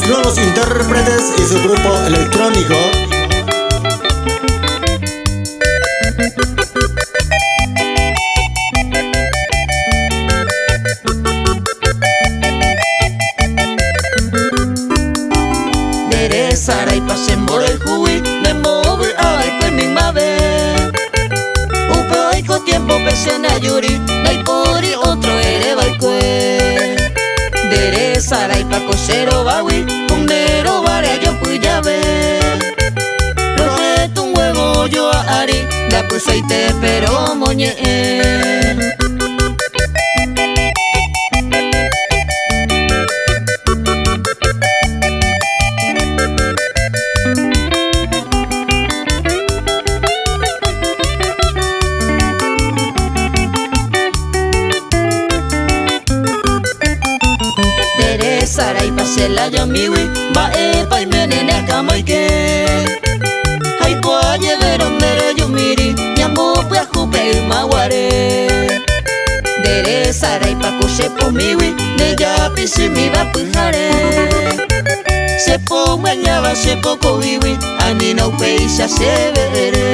nuevos intérpretes y su grupo electrónico. Dere sarai pasen por el juwi, de mover ay pues mi mave. Upe oiko tiempo pese na yuri, nai pori otro ere balcue. Dere sarai pa cosero bawi, pondero vare yo puyave. Roje tu huevo yo a ari, da pues ahí te pero moñe. Sarai pasela yo miwi, ba pa menene kamaike. Hai kwa lleveron dere yo miri, nyamo pues jupe maguare. Dere sarai pa kose po miwi, ne ya pisi mi va pujare. Se po mañaba se poco viwi, ani no peisa se veré.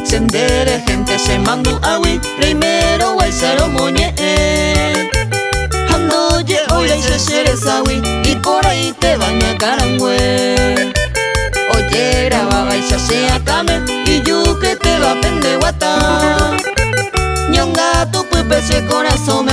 Sendere gente se mando awi, primero guaisaro moñe. Ando ye oira y se serezawi, y por ahí te baña carangüe. Oye grababa y se hace acame, y yo que te va a pende guata. Ñonga tu pupe ese corazón